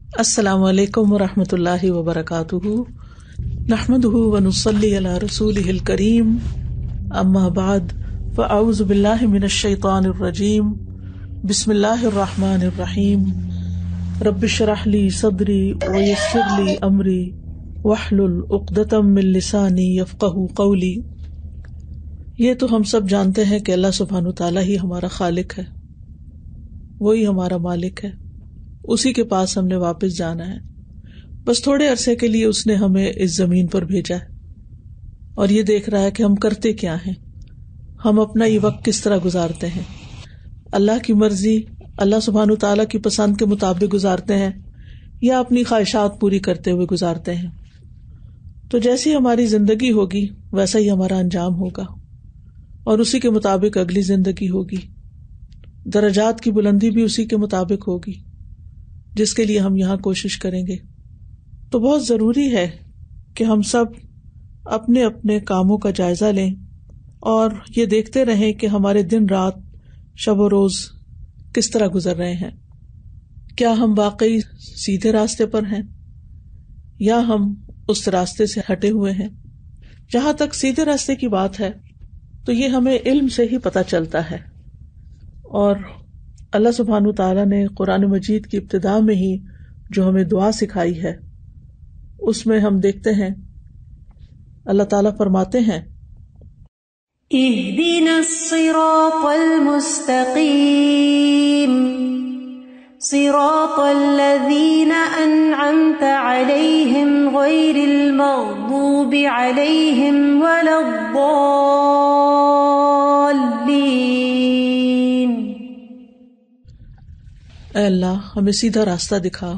السلام علیکم ورحمۃ اللہ وبرکاتہ، نحمده ونصلی علی رسولہ الکریم، اما بعد فاعوذ باللہ من الشیطان الرجیم، بسم اللہ الرحمن الرحیم، رب اشرح لی صدری ویسر لی امری واحلل عقدۃ من لسانی یفقہوا قولی۔ یہ تو ہم سب جانتے ہیں کہ اللہ سبحانہ تعالیٰ ہی ہمارا خالق ہے، وہی ہمارا مالک ہے، اسی کے پاس ہم نے واپس جانا ہے۔ بس تھوڑے عرصے کے لیے اس نے ہمیں اس زمین پر بھیجا ہے اور یہ دیکھ رہا ہے کہ ہم کرتے کیا ہیں، ہم اپنا یہ وقت کس طرح گزارتے ہیں، اللہ کی مرضی، اللہ سبحانہ تعالیٰ کی پسند کے مطابق گزارتے ہیں یا اپنی خواہشات پوری کرتے ہوئے گزارتے ہیں۔ تو جیسی ہماری زندگی ہوگی ویسا ہی ہمارا انجام ہوگا اور اسی کے مطابق اگلی زندگی ہوگی، درجات کی بلندی بھی اسی کے مطابق ہوگی جس کے لیے ہم یہاں کوشش کریں گے۔ تو بہت ضروری ہے کہ ہم سب اپنے اپنے کاموں کا جائزہ لیں اور یہ دیکھتے رہیں کہ ہمارے دن رات، شب و روز کس طرح گزر رہے ہیں۔ کیا ہم واقعی سیدھے راستے پر ہیں یا ہم اس راستے سے ہٹے ہوئے ہیں؟ جہاں تک سیدھے راستے کی بات ہے تو یہ ہمیں علم سے ہی پتہ چلتا ہے، اور اللہ سبحانہ تعالیٰ نے قرآن مجید کی ابتدا میں ہی جو ہمیں دعا سکھائی ہے اس میں ہم دیکھتے ہیں اللہ تعالیٰ فرماتے ہیں اہدنا الصراط المستقیم صراط الذین انعمت علیہم غیر المغضوب علیہم ولا الضالین۔ اے اللہ ہمیں سیدھا راستہ دکھا،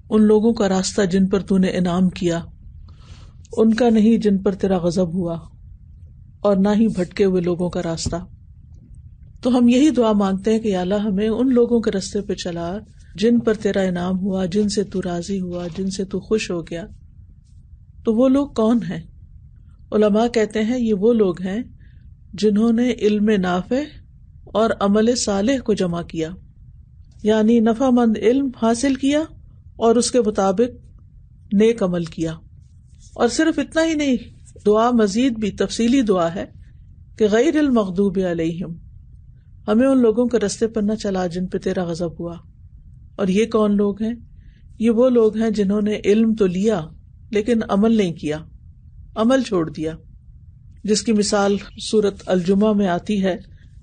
ان لوگوں کا راستہ جن پر تو نے انعام کیا، ان کا نہیں جن پر تیرا غضب ہوا، اور نہ ہی بھٹکے ہوئے لوگوں کا راستہ۔ تو ہم یہی دعا مانگتے ہیں کہ یا اللہ ہمیں ان لوگوں کے راستے پہ چلا جن پر تیرا انعام ہوا، جن سے تو راضی ہوا، جن سے تو خوش ہو گیا۔ تو وہ لوگ کون ہیں؟ علماء کہتے ہیں یہ وہ لوگ ہیں جنہوں نے علم نافع اور عمل صالح کو جمع کیا، یعنی نفع مند علم حاصل کیا اور اس کے مطابق نیک عمل کیا۔ اور صرف اتنا ہی نہیں، دعا مزید بھی تفصیلی دعا ہے کہ غیر المغضوب علیہم، ہمیں ان لوگوں کے راستے پر نہ چلا جن پہ تیرا غضب ہوا۔ اور یہ کون لوگ ہیں؟ یہ وہ لوگ ہیں جنہوں نے علم تو لیا لیکن عمل نہیں کیا، عمل چھوڑ دیا، جس کی مثال سورۃ الجمعہ میں آتی ہے۔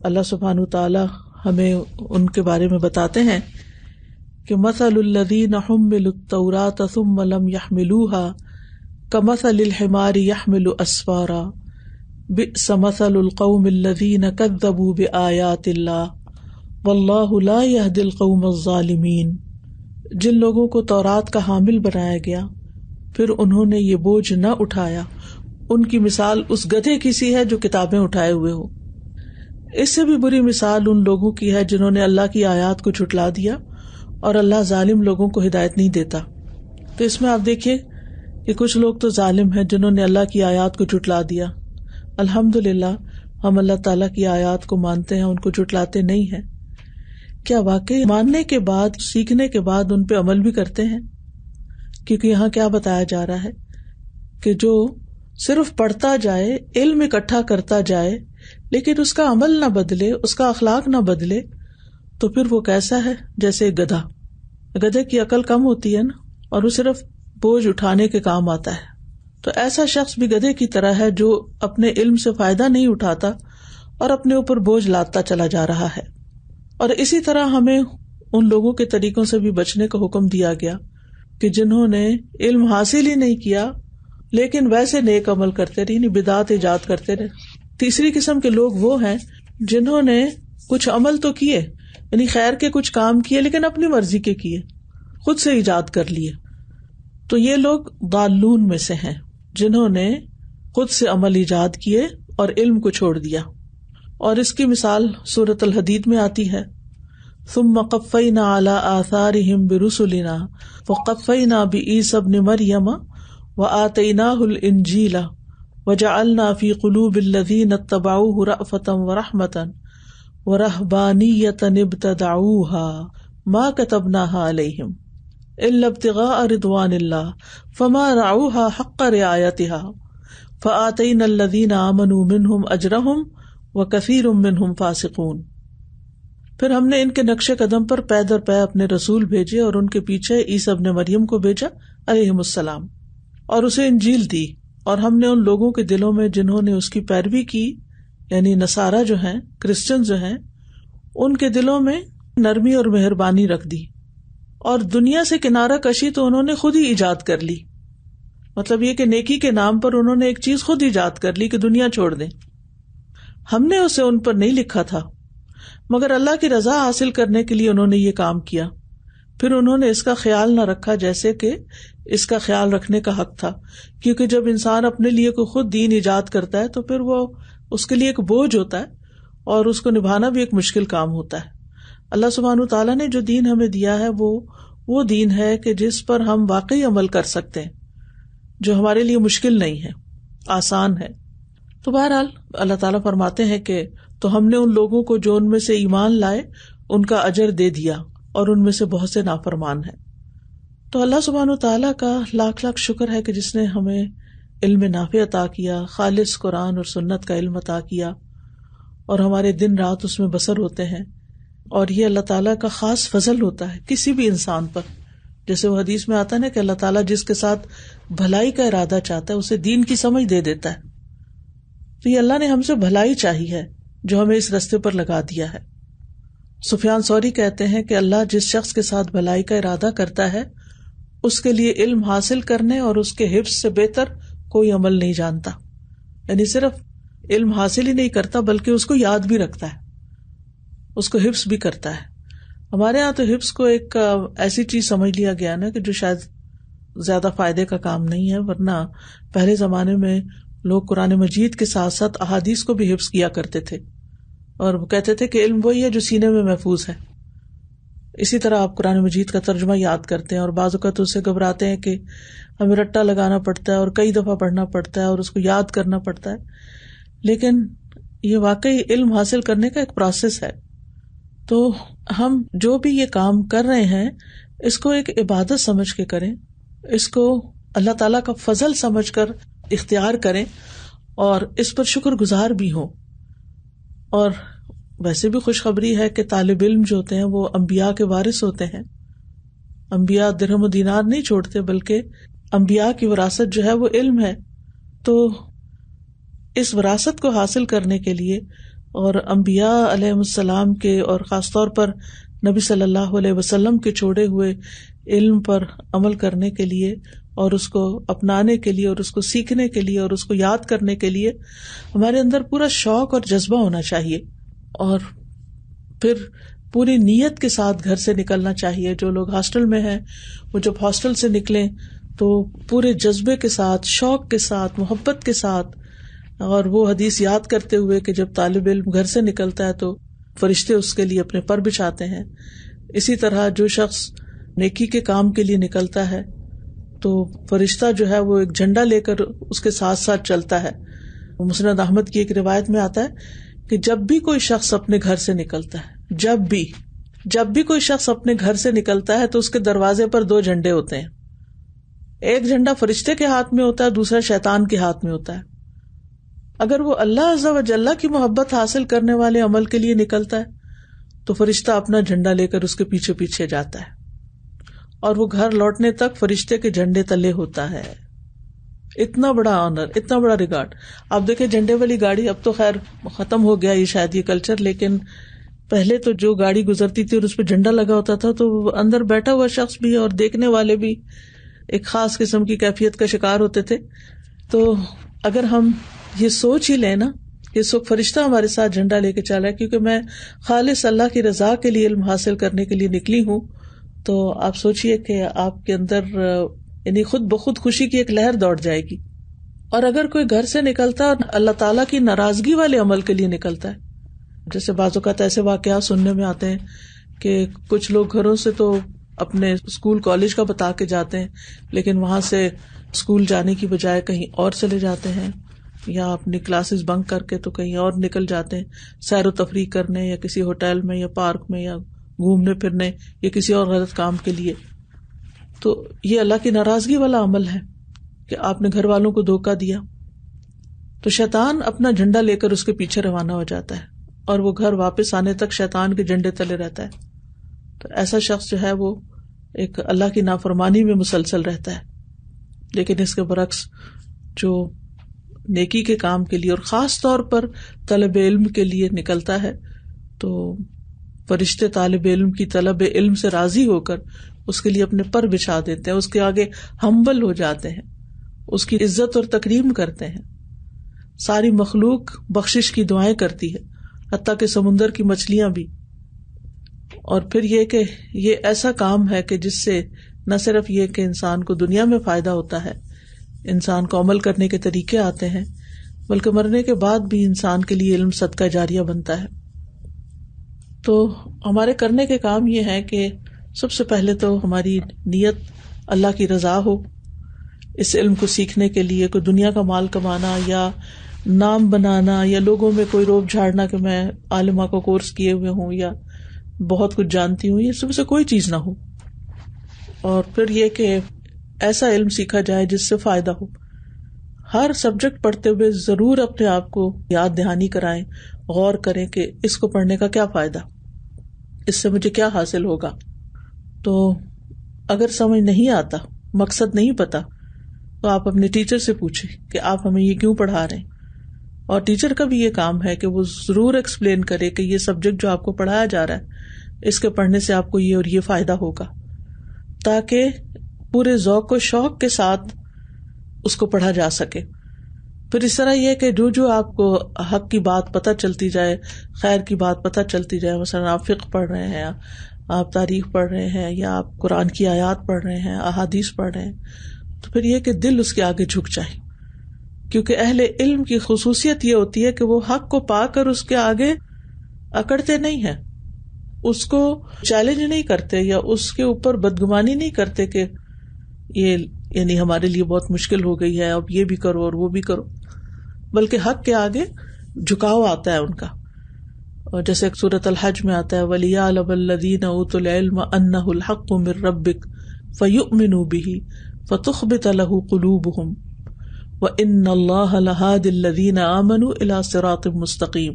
اللہ سبحانہ تعالی ہمیں ان کے بارے میں بتاتے ہیں کہ مثل الذین حملوا التوراۃ ثم لم يحملوها كمثل الحمار يحمل اسفارا بئس مثل القوم الذین كذبوا بآیات اللہ واللہ لا يهدی القوم الظالمین۔ جن لوگوں کو تورات کا حامل بنایا گیا پھر انہوں نے یہ بوجھ نہ اٹھایا، ان کی مثال اس گدھے کی سی ہے جو کتابیں اٹھائے ہوئے ہو۔ اس سے بھی بری مثال ان لوگوں کی ہے جنہوں نے اللہ کی آیات کو جھٹلا دیا، اور اللہ ظالم لوگوں کو ہدایت نہیں دیتا۔ تو اس میں آپ دیکھیے کہ کچھ لوگ تو ظالم ہیں جنہوں نے اللہ کی آیات کو جھٹلا دیا۔ الحمدللہ ہم اللہ تعالیٰ کی آیات کو مانتے ہیں، ان کو جھٹلاتے نہیں ہیں۔ کیا واقعی ماننے کے بعد، سیکھنے کے بعد ان پہ عمل بھی کرتے ہیں؟ کیونکہ یہاں کیا بتایا جا رہا ہے کہ جو صرف پڑھتا جائے، علم اکٹھا کرتا جائے لیکن اس کا عمل نہ بدلے، اس کا اخلاق نہ بدلے، تو پھر وہ کیسا ہے؟ جیسے گدھا۔ گدھے کی عقل کم ہوتی ہے نا، اور وہ صرف بوجھ اٹھانے کے کام آتا ہے۔ تو ایسا شخص بھی گدھے کی طرح ہے جو اپنے علم سے فائدہ نہیں اٹھاتا اور اپنے اوپر بوجھ لاتا چلا جا رہا ہے۔ اور اسی طرح ہمیں ان لوگوں کے طریقوں سے بھی بچنے کا حکم دیا گیا کہ جنہوں نے علم حاصل ہی نہیں کیا لیکن ویسے نیک عمل کرتے رہے، یعنی بدعات ایجاد کرتے رہے۔ تیسری قسم کے لوگ وہ ہیں جنہوں نے کچھ عمل تو کیے، یعنی خیر کے کچھ کام کیے لیکن اپنی مرضی کے کیے، خود سے ایجاد کر لیے۔ تو یہ لوگ ضالون میں سے ہیں جنہوں نے خود سے عمل ایجاد کیے اور علم کو چھوڑ دیا۔ اور اس کی مثال سورۃ الحدید میں آتی ہے، ثم قفینا علی آثارہم برسلنا وقفینا بعیسی ابن مریم وآتیناہ الانجیل وجعلنا فی قلوب الذین اتبعوہ رأفۃ ورحمۃ ورہبانیۃ ابتدعوها ما كتبناها علیہم۔ الا ابتغاء رضوان اللہ فما رعوها حق رعایتها فآتینا الذین آمنوا منہم اجرہم وکثیر منہم فاسقون. پھر ہم نے ان کے نقش قدم پر پے در پے اپنے رسول بھیجے اور ان کے پیچھے عیسیٰ ابن مریم کو بھیجا علیہم السلام، اور اسے انجیل دی، اور ہم نے ان لوگوں کے دلوں میں جنہوں نے اس کی پیروی کی، یعنی نصارہ جو ہیں، کرسچن جو ہیں، ان کے دلوں میں نرمی اور مہربانی رکھ دی، اور دنیا سے کنارہ کشی تو انہوں نے خود ہی ایجاد کر لی. مطلب یہ کہ نیکی کے نام پر انہوں نے ایک چیز خود ایجاد کر لی کہ دنیا چھوڑ دیں. ہم نے اسے ان پر نہیں لکھا تھا مگر اللہ کی رضا حاصل کرنے کے لیے انہوں نے یہ کام کیا. پھر انہوں نے اس کا خیال نہ رکھا جیسے کہ اس کا خیال رکھنے کا حق تھا، کیونکہ جب انسان اپنے لیے کوئی خود دین ایجاد کرتا ہے تو پھر وہ اس کے لیے ایک بوجھ ہوتا ہے اور اس کو نبھانا بھی ایک مشکل کام ہوتا ہے. اللہ سبحانہ وتعالیٰ نے جو دین ہمیں دیا ہے وہ دین ہے کہ جس پر ہم واقعی عمل کر سکتے ہیں، جو ہمارے لیے مشکل نہیں ہے، آسان ہے. تو بہرحال اللہ تعالیٰ فرماتے ہیں کہ تو ہم نے ان لوگوں کو جو ان میں سے ایمان لائے ان کا اجر دے دیا اور ان میں سے بہت سے نافرمان ہیں. تو اللہ سبحانہ وتعالیٰ کا لاکھ لاکھ شکر ہے کہ جس نے ہمیں علم نافع عطا کیا، خالص قرآن اور سنت کا علم عطا کیا، اور ہمارے دن رات اس میں بسر ہوتے ہیں. اور یہ اللہ تعالیٰ کا خاص فضل ہوتا ہے کسی بھی انسان پر. جیسے وہ حدیث میں آتا ہے نا کہ اللہ تعالیٰ جس کے ساتھ بھلائی کا ارادہ چاہتا ہے اسے دین کی سمجھ دے دیتا ہے. تو یہ اللہ نے ہم سے بھلائی چاہی ہے جو ہمیں اس رستے پر لگا دیا ہے. سفیان ثوری کہتے ہیں کہ اللہ جس شخص کے ساتھ بھلائی کا ارادہ کرتا ہے اس کے لیے علم حاصل کرنے اور اس کے حفظ سے بہتر کوئی عمل نہیں جانتا. یعنی صرف علم حاصل ہی نہیں کرتا بلکہ اس کو یاد بھی رکھتا ہے، اس کو حفظ بھی کرتا ہے. ہمارے ہاں تو حفظ کو ایک ایسی چیز سمجھ لیا گیا نا کہ جو شاید زیادہ فائدے کا کام نہیں ہے، ورنہ پہلے زمانے میں لوگ قرآن مجید کے ساتھ ساتھ احادیث کو بھی حفظ کیا کرتے تھے، اور وہ کہتے تھے کہ علم وہی ہے جو سینے میں محفوظ ہے. اسی طرح آپ قرآن مجید کا ترجمہ یاد کرتے ہیں اور بعض اوقات اس سے گھبراتے ہیں کہ ہمیں رٹا لگانا پڑتا ہے اور کئی دفعہ پڑھنا پڑتا ہے اور اس کو یاد کرنا پڑتا ہے، لیکن یہ واقعی علم حاصل کرنے کا ایک پروسیس ہے. تو ہم جو بھی یہ کام کر رہے ہیں اس کو ایک عبادت سمجھ کے کریں، اس کو اللہ تعالیٰ کا فضل سمجھ کر اختیار کریں اور اس پر شکر گزار بھی ہوں. اور ویسے بھی خوشخبری ہے کہ طالب علم جو ہوتے ہیں وہ انبیاء کے وارث ہوتے ہیں. انبیاء درہم و دینار نہیں چھوڑتے بلکہ انبیاء کی وراثت جو ہے وہ علم ہے. تو اس وراثت کو حاصل کرنے کے لیے اور انبیاء علیہ السلام کے اور خاص طور پر نبی صلی اللہ علیہ وسلم کے چھوڑے ہوئے علم پر عمل کرنے کے لیے اور اس کو اپنانے کے لیے اور اس کو سیکھنے کے لیے اور اس کو یاد کرنے کے لیے ہمارے اندر پورا شوق اور جذبہ ہونا چاہیے، اور پھر پوری نیت کے ساتھ گھر سے نکلنا چاہیے. جو لوگ ہاسٹل میں ہیں وہ جب ہاسٹل سے نکلیں تو پورے جذبے کے ساتھ، شوق کے ساتھ، محبت کے ساتھ، اور وہ حدیث یاد کرتے ہوئے کہ جب طالب علم گھر سے نکلتا ہے تو فرشتے اس کے لیے اپنے پر بچھاتے ہیں. اسی طرح جو شخص نیکی کے کام کے لیے نکلتا ہے تو فرشتہ جو ہے وہ ایک جھنڈا لے کر اس کے ساتھ ساتھ چلتا ہے. مسند احمد کی ایک روایت میں آتا ہے کہ جب بھی کوئی شخص اپنے گھر سے نکلتا ہے، جب بھی کوئی شخص اپنے گھر سے نکلتا ہے تو اس کے دروازے پر 2 جھنڈے ہوتے ہیں. ایک جھنڈا فرشتے کے ہاتھ میں ہوتا ہے، دوسرا شیطان کے ہاتھ میں ہوتا ہے. اگر وہ اللہ عز و جل کی محبت حاصل کرنے والے عمل کے لیے نکلتا ہے تو فرشتہ اپنا جھنڈا لے کر اس کے پیچھے پیچھے جاتا ہے اور وہ گھر لوٹنے تک فرشتے کے جھنڈے تلے ہوتا ہے. اتنا بڑا آنر، اتنا بڑا ریگارڈ. آپ دیکھیں جھنڈے والی گاڑی اب تو خیر ختم ہو گیا یہ شاید یہ کلچر، لیکن پہلے تو جو گاڑی گزرتی تھی اور اس پہ جھنڈا لگا ہوتا تھا تو اندر بیٹھا ہوا شخص بھی اور دیکھنے والے بھی ایک خاص قسم کی کیفیت کا شکار ہوتے تھے. تو اگر ہم یہ سوچ ہی لیں نا کہ اس وقت فرشتہ ہمارے ساتھ جھنڈا لے کے چلا ہے کیونکہ میں خالص اللہ کی رضا کے لیے علم حاصل کرنے کے لیے نکلی ہوں، تو آپ سوچئے کہ آپ کے اندر یعنی خود بخود خوشی کی ایک لہر دوڑ جائے گی. اور اگر کوئی گھر سے نکلتا ہے اللہ تعالیٰ کی ناراضگی والے عمل کے لیے نکلتا ہے، جیسے بعض اوقات ایسے واقعات سننے میں آتے ہیں کہ کچھ لوگ گھروں سے تو اپنے اسکول کالج کا بتا کے جاتے ہیں لیکن وہاں سے اسکول جانے کی بجائے کہیں اور چلے جاتے ہیں، یا اپنی کلاسز بنک کر کے تو کہیں اور نکل جاتے ہیں سیر و تفریح کرنے یا کسی ہوٹل میں یا پارک میں یا گھومنے پھرنے یا کسی اور غلط کام کے لیے. تو یہ اللہ کی ناراضگی والا عمل ہے کہ آپ نے گھر والوں کو دھوکہ دیا. تو شیطان اپنا جھنڈا لے کر اس کے پیچھے روانہ ہو جاتا ہے اور وہ گھر واپس آنے تک شیطان کے جھنڈے تلے رہتا ہے. تو ایسا شخص جو ہے وہ ایک اللہ کی نافرمانی میں مسلسل رہتا ہے. لیکن اس کے برعکس جو نیکی کے کام کے لیے اور خاص طور پر طلب علم کے لیے نکلتا ہے تو فرشتے طالب علم کی طلب علم سے راضی ہو کر اس کے لیے اپنے پر بچھا دیتے ہیں, اس کے آگے ہمبل ہو جاتے ہیں, اس کی عزت اور تکریم کرتے ہیں. ساری مخلوق بخشش کی دعائیں کرتی ہے, حتیٰ کہ سمندر کی مچھلیاں بھی. اور پھر یہ کہ یہ ایسا کام ہے کہ جس سے نہ صرف یہ کہ انسان کو دنیا میں فائدہ ہوتا ہے, انسان کو عمل کرنے کے طریقے آتے ہیں, بلکہ مرنے کے بعد بھی انسان کے لیے علم صدقہ جاریہ بنتا ہے. تو ہمارے کرنے کے کام یہ ہے کہ سب سے پہلے تو ہماری نیت اللہ کی رضا ہو. اس علم کو سیکھنے کے لیے کوئی دنیا کا مال کمانا یا نام بنانا یا لوگوں میں کوئی روب جھاڑنا کہ میں عالمہ کا کورس کیے ہوئے ہوں یا بہت کچھ جانتی ہوں, یہ سب سے کوئی چیز نہ ہو. اور پھر یہ کہ ایسا علم سیکھا جائے جس سے فائدہ ہو. ہر سبجیکٹ پڑھتے ہوئے ضرور اپنے آپ کو یاد دہانی کرائیں, غور کریں کہ اس کو پڑھنے کا کیا فائدہ, اس سے مجھے کیا حاصل ہوگا. تو اگر سمجھ نہیں آتا, مقصد نہیں پتا, تو آپ اپنے ٹیچر سے پوچھیں کہ آپ ہمیں یہ کیوں پڑھا رہے ہیں. اور ٹیچر کا بھی یہ کام ہے کہ وہ ضرور ایکسپلین کرے کہ یہ سبجیکٹ جو آپ کو پڑھایا جا رہا ہے اس کے پڑھنے سے آپ کو یہ اور یہ فائدہ ہوگا, تاکہ پورے ذوق و شوق کے ساتھ اس کو پڑھا جا سکے. پھر اس طرح یہ کہ جو آپ کو حق کی بات پتہ چلتی جائے, خیر کی بات پتہ چلتی جائے, مثلا آپ فقہ پڑھ رہے ہیں, آپ تاریخ پڑھ رہے ہیں, یا آپ قرآن کی آیات پڑھ رہے ہیں, احادیث پڑھ رہے ہیں, تو پھر یہ کہ دل اس کے آگے جھک جائے. کیونکہ اہل علم کی خصوصیت یہ ہوتی ہے کہ وہ حق کو پا کر اس کے آگے اکڑتے نہیں ہیں, اس کو چیلنج نہیں کرتے یا اس کے اوپر بدگمانی نہیں کرتے کہ یہ یعنی ہمارے لیے بہت مشکل ہو گئی ہے, اب یہ بھی کرو اور وہ بھی کرو, بلکہ حق کے آگے جھکاؤ آتا ہے ان کا. اور جیسے سورۃ الحج میں آتا ہے وَلِيَعْلَمَ الَّذِينَ أُوتُوا الْعِلْمَ أَنَّهُ الْحَقُّ مِن رَّبِّكَ فَيُؤْمِنُوا بِهِ فَتُخْبِتَ لَهُ قُلُوبُهُمْ وَإِنَّ اللَّهَ لَهَادِ الَّذِينَ آمَنُوا إِلَىٰ صِرَاطٍ مُّسْتَقِيمٍ.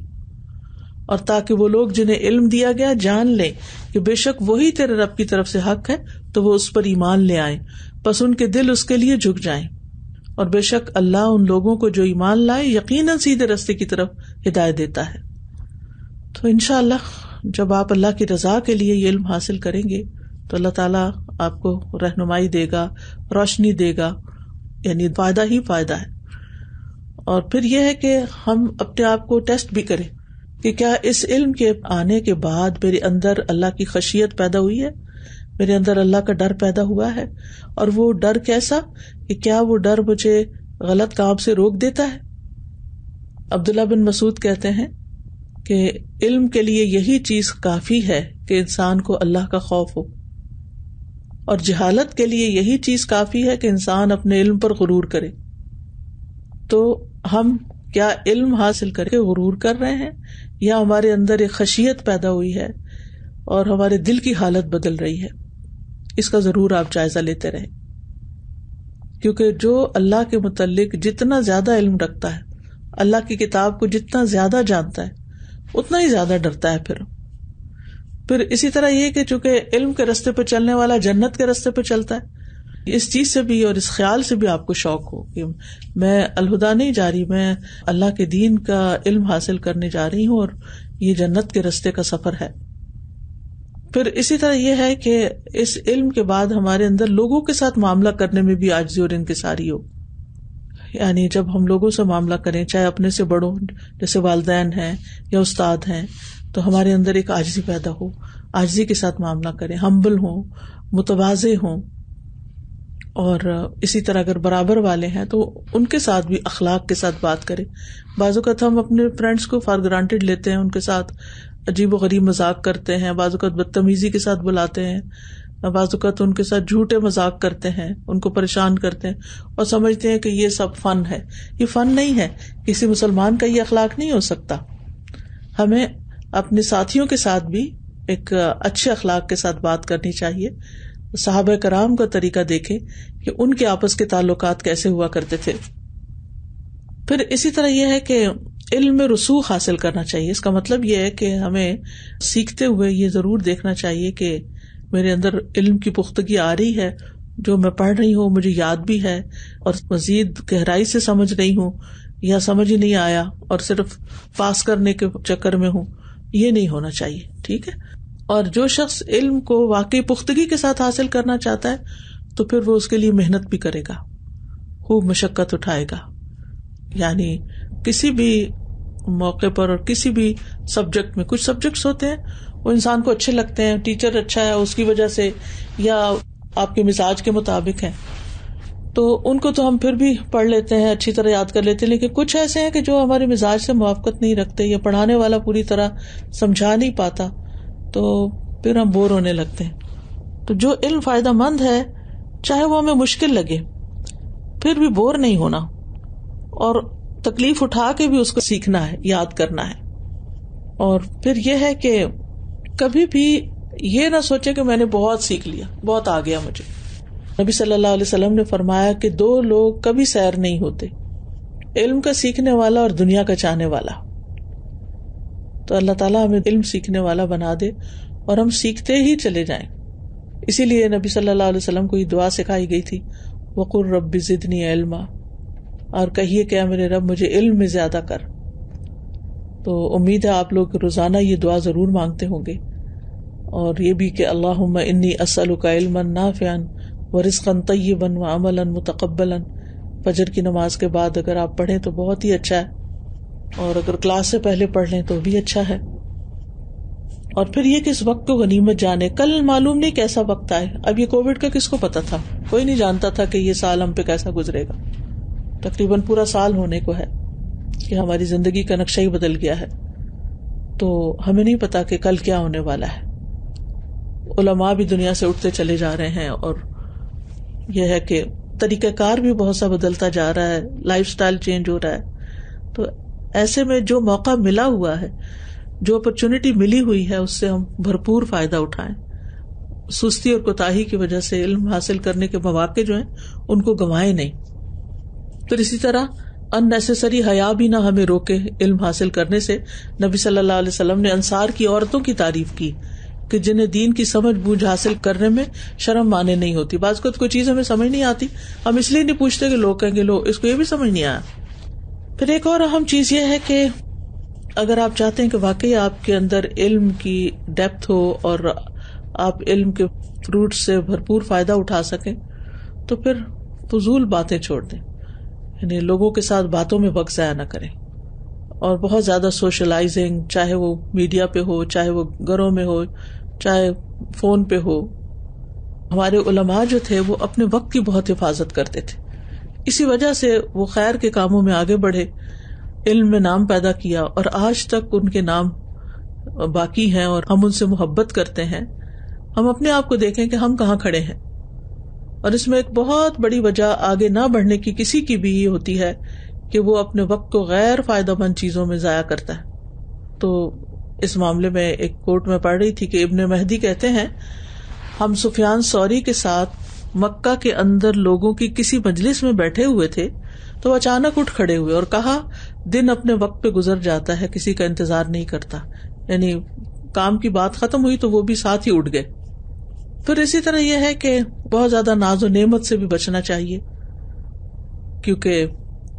اور تاکہ وہ لوگ جنہیں علم دیا گیا جان لیں کہ بے شک وہی تیرے رب کی طرف سے حق ہے تو وہ اس پر ایمان لے آئیں, پس ان کے دل اس کے لیے جھک جائیں. اور بے شک اللہ ان لوگوں کو جو ایمان لائے یقیناً سیدھے راستے کی طرف ہدایت دیتا ہے. تو انشاءاللہ جب آپ اللہ کی رضا کے لیے یہ علم حاصل کریں گے تو اللہ تعالیٰ آپ کو رہنمائی دے گا, روشنی دے گا, یعنی فائدہ ہی فائدہ ہے. اور پھر یہ ہے کہ ہم اپنے آپ کو ٹیسٹ بھی کریں کہ کیا اس علم کے آنے کے بعد میرے اندر اللہ کی خشیت پیدا ہوئی ہے, میرے اندر اللہ کا ڈر پیدا ہوا ہے. اور وہ ڈر کیسا کہ کیا وہ ڈر مجھے غلط کام سے روک دیتا ہے. عبداللہ بن مسعود کہتے ہیں کہ علم کے لیے یہی چیز کافی ہے کہ انسان کو اللہ کا خوف ہو, اور جہالت کے لیے یہی چیز کافی ہے کہ انسان اپنے علم پر غرور کرے. تو ہم کیا علم حاصل کر کے غرور کر رہے ہیں یا ہمارے اندر ایک خشیت پیدا ہوئی ہے اور ہمارے دل کی حالت بدل رہی ہے؟ اس کا ضرور آپ جائزہ لیتے رہیں, کیونکہ جو اللہ کے متعلق جتنا زیادہ علم رکھتا ہے, اللہ کی کتاب کو جتنا زیادہ جانتا ہے, اتنا ہی زیادہ ڈرتا ہے. پھر اسی طرح یہ کہ چونکہ علم کے راستے پہ چلنے والا جنت کے راستے پہ چلتا ہے, اس چیز سے بھی اور اس خیال سے بھی آپ کو شوق ہو کہ میں الہدا نہیں جا رہی, میں اللہ کے دین کا علم حاصل کرنے جا رہی ہوں اور یہ جنت کے راستے کا سفر ہے. پھر اسی طرح یہ ہے کہ اس علم کے بعد ہمارے اندر لوگوں کے ساتھ معاملہ کرنے میں بھی عاجزی اور انکساری ہو. یعنی جب ہم لوگوں سے معاملہ کریں, چاہے اپنے سے بڑوں جیسے والدین ہیں یا استاد ہیں, تو ہمارے اندر ایک عاجزی پیدا ہو, عاجزی کے ساتھ معاملہ کریں, ہمبل ہوں, متواضع ہوں. اور اسی طرح اگر برابر والے ہیں تو ان کے ساتھ بھی اخلاق کے ساتھ بات کریں. بعض اوقات ہم اپنے فرینڈس کو فار گرانٹیڈ لیتے ہیں, ان کے ساتھ عجیب و غریب مذاق کرتے ہیں, بعض اوقات بدتمیزی کے ساتھ بلاتے ہیں, بعض اوقات ان کے ساتھ جھوٹے مذاق کرتے ہیں, ان کو پریشان کرتے ہیں اور سمجھتے ہیں کہ یہ سب فن ہے. یہ فن نہیں ہے, کسی مسلمان کا یہ اخلاق نہیں ہو سکتا. ہمیں اپنے ساتھیوں کے ساتھ بھی ایک اچھے اخلاق کے ساتھ بات کرنی چاہیے صحابہ کرام کا طریقہ دیکھیں کہ ان کے آپس کے تعلقات کیسے ہوا کرتے تھے. پھر اسی طرح یہ ہے کہ علم میں رسوخ حاصل کرنا چاہیے. اس کا مطلب یہ ہے کہ ہمیں سیکھتے ہوئے یہ ضرور دیکھنا چاہیے کہ میرے اندر علم کی پختگی آ رہی ہے, جو میں پڑھ رہی ہوں مجھے یاد بھی ہے, اور مزید گہرائی سے سمجھ رہی ہوں, یا سمجھ ہی نہیں آیا اور صرف پاس کرنے کے چکر میں ہوں. یہ نہیں ہونا چاہیے, ٹھیک ہے. اور جو شخص علم کو واقعی پختگی کے ساتھ حاصل کرنا چاہتا ہے تو پھر وہ اس کے لیے محنت بھی کرے گا, خوب مشقت اٹھائے گا. یعنی کسی بھی موقع پر اور کسی بھی سبجیکٹ میں, کچھ سبجیکٹس ہوتے ہیں وہ انسان کو اچھے لگتے ہیں, ٹیچر اچھا ہے اس کی وجہ سے, یا آپ کے مزاج کے مطابق ہیں, تو ان کو تو ہم پھر بھی پڑھ لیتے ہیں, اچھی طرح یاد کر لیتے ہیں. لیکن کچھ ایسے ہیں کہ جو ہمارے مزاج سے موافقت نہیں رکھتے, یا پڑھانے والا پوری طرح سمجھا نہیں پاتا, تو پھر ہم بور ہونے لگتے ہیں. تو جو علم فائدہ مند ہے, چاہے وہ ہمیں مشکل لگے, پھر بھی بور نہیں ہونا, اور تکلیف اٹھا کے بھی اس کو سیکھنا ہے, یاد کرنا ہے. اور پھر یہ ہے کہ کبھی بھی یہ نہ سوچے کہ میں نے بہت سیکھ لیا, بہت آ گیا مجھے. نبی صلی اللہ علیہ وسلم نے فرمایا کہ 2 لوگ کبھی سیر نہیں ہوتے, علم کا سیکھنے والا اور دنیا کا چاہنے والا. تو اللہ تعالیٰ ہمیں علم سیکھنے والا بنا دے اور ہم سیکھتے ہی چلے جائیں. اسی لیے نبی صلی اللہ علیہ وسلم کو یہ دعا سکھائی گئی تھی, وقل رب زدنی علما, اور کہیے کہ میرے رب مجھے علم میں زیادہ کر. تو امید ہے آپ لوگ روزانہ یہ دعا ضرور مانگتے ہوں گے, اور یہ بھی کہ اللہم انی اسألک علما نافعا ورزقا طیبا وعملا متقبلا. فجر کی نماز کے بعد اگر آپ پڑھیں تو بہت ہی اچھا ہے, اور اگر کلاس سے پہلے پڑھ لیں تو بھی اچھا ہے. اور پھر یہ کہ اس وقت کو غنیمت جانے, کل معلوم نہیں کیسا وقت آئے. اب یہ کووڈ کا کس کو پتا تھا, کوئی نہیں جانتا تھا کہ یہ سال ہم پہ کیسا گزرے گا. تقریباً پورا سال ہونے کو ہے کہ ہماری زندگی کا نقشہ ہی بدل گیا ہے. تو ہمیں نہیں پتا کہ کل کیا ہونے والا ہے. علماء بھی دنیا سے اٹھتے چلے جا رہے ہیں, اور یہ ہے کہ طریقہ کار بھی بہت سا بدلتا جا رہا ہے, لائف سٹائل چینج ہو رہا ہے. تو ایسے میں جو موقع ملا ہوا ہے, جو اپرچونٹی ملی ہوئی ہے, اس سے ہم بھرپور فائدہ اٹھائیں. سستی اور کوتاہی کی وجہ سے علم حاصل کرنے کے مواقع جو ہیں ان کو گنوائیں نہیں. پھر اسی طرح ان نیسیسری حیا بھی نہ ہمیں روکے علم حاصل کرنے سے. نبی صلی اللہ علیہ وسلم نے انصار کی عورتوں کی تعریف کی کہ جنہیں دین کی سمجھ بوجھ حاصل کرنے میں شرم مانے نہیں ہوتی. بعض کو کوئی چیز ہمیں سمجھ نہیں آتی, ہم اس لیے نہیں پوچھتے کہ لوگ کہیں گے لو اس کو یہ بھی سمجھ نہیں آیا. پھر ایک اور اہم چیز یہ ہے کہ اگر آپ چاہتے ہیں کہ واقعی آپ کے اندر علم کی ڈیپتھ ہو اور آپ علم کے فروٹ سے بھرپور فائدہ اٹھا سکیں, تو پھر فضول باتیں چھوڑ دیں. یعنی لوگوں کے ساتھ باتوں میں وقت ضائع نہ کریں, اور بہت زیادہ سوشلائزنگ, چاہے وہ میڈیا پہ ہو, چاہے وہ گھروں میں ہو, چاہے فون پہ ہو. ہمارے علماء جو تھے وہ اپنے وقت کی بہت حفاظت کرتے تھے, اسی وجہ سے وہ خیر کے کاموں میں آگے بڑھے, علم میں نام پیدا کیا, اور آج تک ان کے نام باقی ہیں اور ہم ان سے محبت کرتے ہیں. ہم اپنے آپ کو دیکھیں کہ ہم کہاں کھڑے ہیں, اور اس میں ایک بہت بڑی وجہ آگے نہ بڑھنے کی کسی کی بھی یہ ہوتی ہے کہ وہ اپنے وقت کو غیر فائدہ مند چیزوں میں ضائع کرتا ہے. تو اس معاملے میں ایک کوٹ میں پڑھ رہی تھی کہ ابن مہدی کہتے ہیں, ہم سفیان ثوری کے ساتھ مکہ کے اندر لوگوں کی کسی مجلس میں بیٹھے ہوئے تھے, تو اچانک اٹھ کھڑے ہوئے اور کہا, دن اپنے وقت پہ گزر جاتا ہے, کسی کا انتظار نہیں کرتا. یعنی کام کی بات ختم ہوئی تو وہ بھی ساتھ ہی اٹھ گئے. پھر اسی طرح یہ ہے کہ بہت زیادہ ناز و نعمت سے بھی بچنا چاہیے, کیونکہ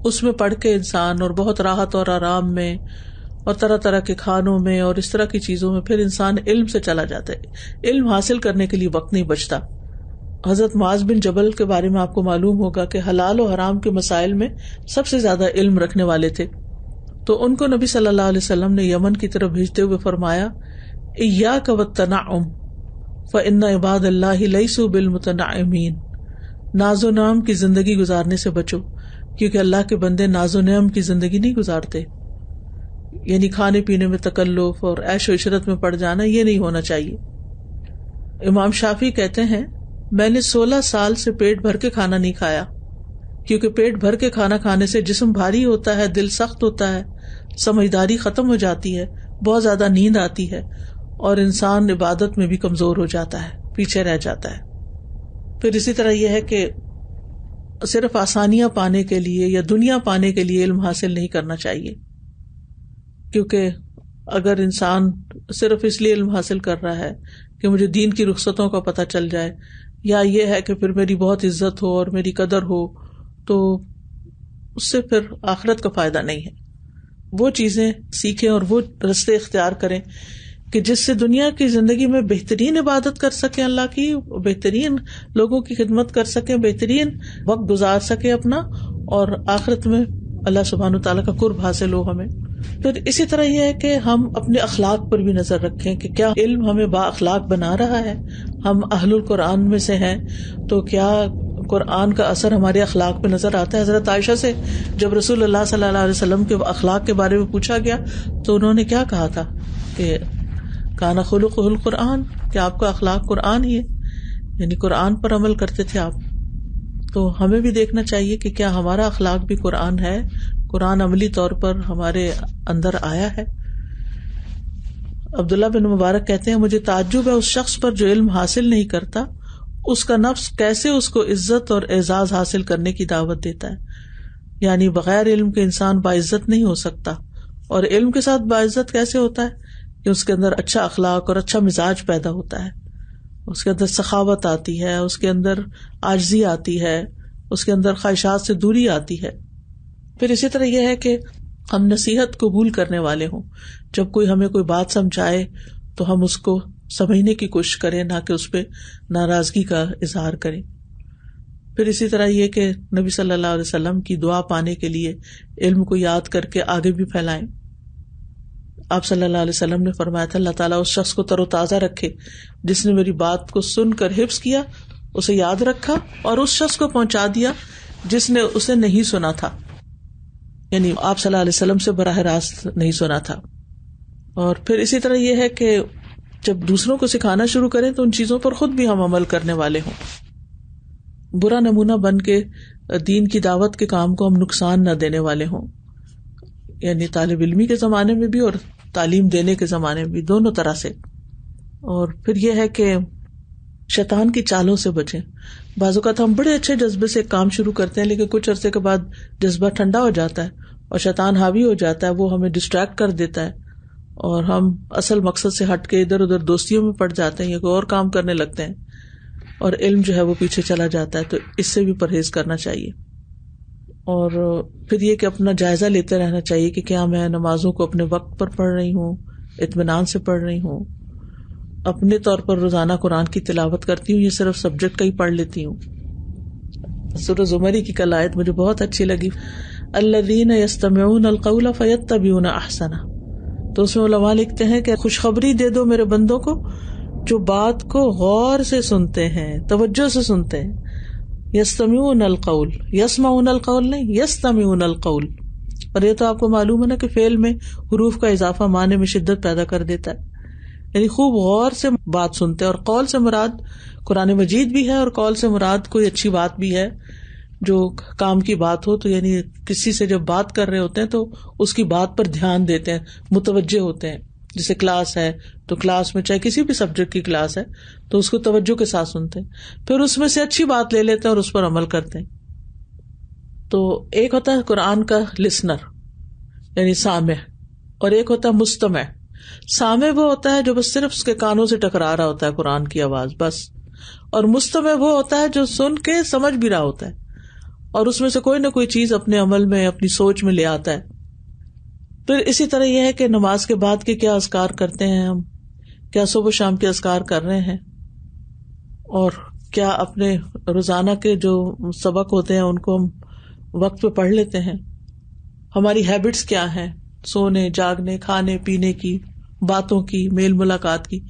اس میں پڑھ کے انسان اور بہت راحت اور آرام میں اور طرح طرح کے کھانوں میں اور اس طرح کی چیزوں میں پھر انسان علم سے چلا جاتا ہے. علم حاصل کرنے کے لیے وقت نہیں بچتا. حضرت معاذ بن جبل کے بارے میں آپ کو معلوم ہوگا کہ حلال و حرام کے مسائل میں سب سے زیادہ علم رکھنے والے تھے. تو ان کو نبی صلی اللہ علیہ وسلم نے یمن کی طرف بھیجتے ہوئے فرمایا, ایاک والتنعم فإن عباد اللہ لیسوا بالمتنعمین. ناز و نعم کی زندگی گزارنے سے بچو, کیونکہ اللہ کے بندے ناز و نعم کی زندگی نہیں گزارتے. یعنی کھانے پینے میں تکلف اور عیش و عشرت میں پڑ جانا, یہ نہیں ہونا چاہیے. امام شافعی کہتے ہیں, میں نے 16 سال سے پیٹ بھر کے کھانا نہیں کھایا, کیونکہ پیٹ بھر کے کھانا کھانے سے جسم بھاری ہوتا ہے, دل سخت ہوتا ہے, سمجھداری ختم ہو جاتی ہے, بہت زیادہ نیند آتی ہے, اور انسان عبادت میں بھی کمزور ہو جاتا ہے, پیچھے رہ جاتا ہے. پھر اسی طرح یہ ہے کہ صرف آسانیاں پانے کے لیے یا دنیا پانے کے لیے علم حاصل نہیں کرنا چاہیے، کیونکہ اگر انسان صرف اس لیے علم حاصل کر رہا ہے کہ مجھے دین کی رخصتوں کا پتہ چل جائے، یا یہ ہے کہ پھر میری بہت عزت ہو اور میری قدر ہو، تو اس سے پھر آخرت کا فائدہ نہیں ہے. وہ چیزیں سیکھیں اور وہ رستے اختیار کریں کہ جس سے دنیا کی زندگی میں بہترین عبادت کر سکیں اللہ کی، بہترین لوگوں کی خدمت کر سکیں، بہترین وقت گزار سکیں اپنا، اور آخرت میں اللہ سبحانہ وتعالیٰ کا قرب حاصل ہو ہمیں. پھر اسی طرح یہ ہے کہ ہم اپنے اخلاق پر بھی نظر رکھیں کہ کیا علم ہمیں با اخلاق بنا رہا ہے. ہم اہل القرآن میں سے ہیں تو کیا قرآن کا اثر ہمارے اخلاق پہ نظر آتا ہے. حضرت عائشہ سے جب رسول اللہ صلی اللہ علیہ وسلم کے اخلاق کے بارے میں پوچھا گیا تو انہوں نے کیا کہا تھا کہ کانا خلقہ القرآن، کہ آپ کا اخلاق قرآن ہی ہے، یعنی قرآن پر عمل کرتے تھے آپ. تو ہمیں بھی دیکھنا چاہیے کہ کیا ہمارا اخلاق بھی قرآن ہے، قرآن عملی طور پر ہمارے اندر آیا ہے. عبداللہ بن مبارک کہتے ہیں مجھے تعجب ہے اس شخص پر جو علم حاصل نہیں کرتا، اس کا نفس کیسے اس کو عزت اور اعزاز حاصل کرنے کی دعوت دیتا ہے. یعنی بغیر علم کے انسان باعزت نہیں ہو سکتا، اور علم کے ساتھ باعزت کیسے ہوتا ہے کہ اس کے اندر اچھا اخلاق اور اچھا مزاج پیدا ہوتا ہے، اس کے اندر سخاوت آتی ہے، اس کے اندر عاجزی آتی ہے، اس کے اندر خواہشات سے دوری آتی ہے. پھر اسی طرح یہ ہے کہ ہم نصیحت قبول کرنے والے ہوں. جب کوئی ہمیں کوئی بات سمجھائے تو ہم اس کو سمجھنے کی کوشش کریں، نہ کہ اس پہ ناراضگی کا اظہار کریں. پھر اسی طرح یہ کہ نبی صلی اللہ علیہ وسلم کی دعا پانے کے لیے علم کو یاد کر کے آگے بھی پھیلائیں. آپ صلی اللہ علیہ وسلم نے فرمایا تھا اللہ تعالیٰ اس شخص کو تر و تازہ رکھے جس نے میری بات کو سن کر حفظ کیا، اسے یاد رکھا، اور اس شخص کو پہنچا دیا جس نے اسے نہیں سنا تھا، یعنی آپ صلی اللہ علیہ وسلم سے براہ راست نہیں سنا تھا. اور پھر اسی طرح یہ ہے کہ جب دوسروں کو سکھانا شروع کریں تو ان چیزوں پر خود بھی ہم عمل کرنے والے ہوں. برا نمونہ بن کے دین کی دعوت کے کام کو ہم نقصان نہ دینے والے ہوں، یعنی طالب علمی کے زمانے میں بھی اور تعلیم دینے کے زمانے میں بھی، دونوں طرح سے. اور پھر یہ ہے کہ شیطان کی چالوں سے بچیں. بعض اوقات ہم بڑے اچھے جذبے سے کام شروع کرتے ہیں لیکن کچھ عرصے کے بعد جذبہ ٹھنڈا ہو جاتا ہے اور شیطان حاوی ہو جاتا ہے، وہ ہمیں ڈسٹریکٹ کر دیتا ہے اور ہم اصل مقصد سے ہٹ کے ادھر ادھر دوستیوں میں پڑ جاتے ہیں یا کوئی اور کام کرنے لگتے ہیں، اور علم جو ہے وہ پیچھے چلا جاتا ہے. تو اس سے بھی پرہیز کرنا چاہیے. اور پھر یہ کہ اپنا جائزہ لیتے رہنا چاہیے کہ کیا میں نمازوں کو اپنے وقت پر پڑھ رہی ہوں، اطمینان سے پڑھ رہی ہوں، اپنے طور پر روزانہ قرآن کی تلاوت کرتی ہوں، یہ صرف سبجیکٹ کا ہی پڑھ لیتی ہوں. سورہ زمری کی کل آیت مجھے بہت اچھی لگی، الذین یستمعون القول فیتبعون احسنہ. تو اس میں علماء لکھتے ہیں کہ خوشخبری دے دو میرے بندوں کو جو بات کو غور سے سنتے ہیں، توجہ سے سنتے ہیں. یستمعون القول، یسمعون القول نہیں، یستمعون القول. اور یہ تو آپ کو معلوم ہے نا کہ فعل میں حروف کا اضافہ معنی میں شدت پیدا کر دیتا ہے، یعنی خوب غور سے بات سنتے ہیں. اور قول سے مراد قرآن مجید بھی ہے، اور قول سے مراد کوئی اچھی بات بھی ہے جو کام کی بات ہو. تو یعنی کسی سے جب بات کر رہے ہوتے ہیں تو اس کی بات پر دھیان دیتے ہیں، متوجہ ہوتے ہیں. جیسے کلاس ہے تو کلاس میں چاہے کسی بھی سبجیکٹ کی کلاس ہے تو اس کو توجہ کے ساتھ سنتے ہیں، پھر اس میں سے اچھی بات لے لیتے ہیں اور اس پر عمل کرتے ہیں. تو ایک ہوتا ہے قرآن کا لسنر یعنی سامع، اور ایک ہوتا ہے مستمع. سامع وہ ہوتا ہے جو بس صرف اس کے کانوں سے ٹکرا رہا ہوتا ہے قرآن کی آواز بس، اور مستمع وہ ہوتا ہے جو سن کے سمجھ بھی رہا ہوتا ہے اور اس میں سے کوئی نہ کوئی چیز اپنے عمل میں، اپنی سوچ میں لے آتا ہے. پھر اسی طرح یہ ہے کہ نماز کے بعد کے کیا اذکار کرتے ہیں ہم، کیا صبح و شام کے اذکار کر رہے ہیں، اور کیا اپنے روزانہ کے جو سبق ہوتے ہیں ان کو ہم وقت پہ پڑھ لیتے ہیں. ہماری ہیبٹس کیا ہیں، سونے، جاگنے، کھانے پینے کی، باتوں کی، میل ملاقات کی.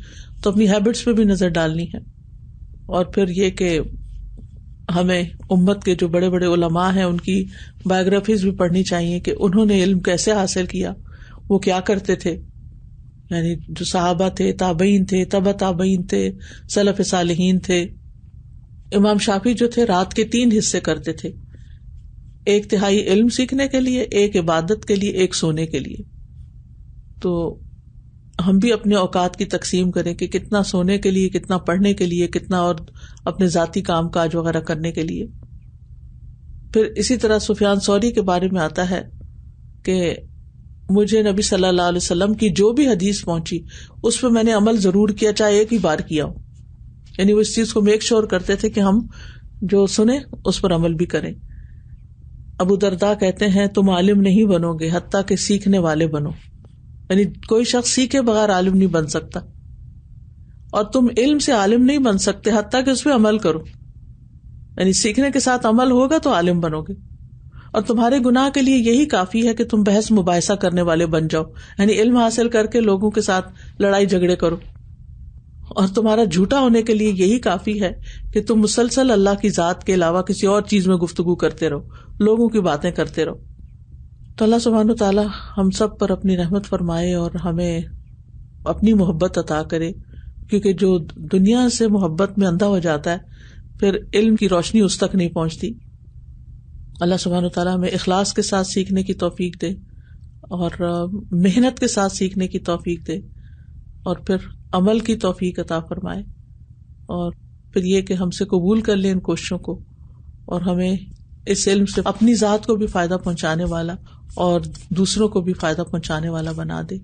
تو اپنی ہیبٹس پہ بھی نظر ڈالنی ہے. اور پھر یہ کہ ہمیں امت کے جو بڑے بڑے علماء ہیں ان کی بایوگرافیز بھی پڑھنی چاہیے کہ انہوں نے علم کیسے حاصل کیا، وہ کیا کرتے تھے. یعنی جو صحابہ تھے، تابعین تھے، تبع تابعین تھے، سلف صالحین تھے. امام شافعی جو تھے رات کے 3 حصے کرتے تھے، 1/3 علم سیکھنے کے لیے، 1 عبادت کے لیے، 1 سونے کے لیے. تو ہم بھی اپنے اوقات کی تقسیم کریں کہ کتنا سونے کے لیے، کتنا پڑھنے کے لیے، کتنا اور اپنے ذاتی کام کاج وغیرہ کرنے کے لیے. پھر اسی طرح سفیان ثوری کے بارے میں آتا ہے کہ مجھے نبی صلی اللہ علیہ وسلم کی جو بھی حدیث پہنچی اس پہ میں نے عمل ضرور کیا، چاہے ایک ہی بار کیا ہو. یعنی وہ اس چیز کو میک شور کرتے تھے کہ ہم جو سنیں اس پر عمل بھی کریں. ابو درداء کہتے ہیں تم عالم نہیں بنو گے حتیٰ کہ سیکھنے والے بنو. یعنی کوئی شخص سیکھے بغیر عالم نہیں بن سکتا، اور تم علم سے عالم نہیں بن سکتے حتیٰ کہ اس پہ عمل کرو. یعنی سیکھنے کے ساتھ عمل ہوگا تو عالم بنو گے. اور تمہارے گناہ کے لیے یہی کافی ہے کہ تم بحث مباحثہ کرنے والے بن جاؤ، یعنی علم حاصل کر کے لوگوں کے ساتھ لڑائی جھگڑے کرو. اور تمہارا جھوٹا ہونے کے لیے یہی کافی ہے کہ تم مسلسل اللہ کی ذات کے علاوہ کسی اور چیز میں گفتگو کرتے رہو، لوگوں کی باتیں کرتے رہو. تو اللہ سبحانہ وتعالی ہم سب پر اپنی رحمت فرمائے اور ہمیں اپنی محبت عطا کرے، کیونکہ جو دنیا سے محبت میں اندھا ہو جاتا ہے پھر علم کی روشنی اس تک نہیں پہنچتی. اللہ سبحانہ وتعالی ہمیں اخلاص کے ساتھ سیکھنے کی توفیق دے اور محنت کے ساتھ سیکھنے کی توفیق دے، اور پھر عمل کی توفیق عطا فرمائے، اور پھر یہ کہ ہم سے قبول کر لیں ان کوششوں کو، اور ہمیں اس علم سے اپنی ذات کو بھی فائدہ پہنچانے والا اور دوسروں کو بھی فائدہ پہنچانے والا بنا دے.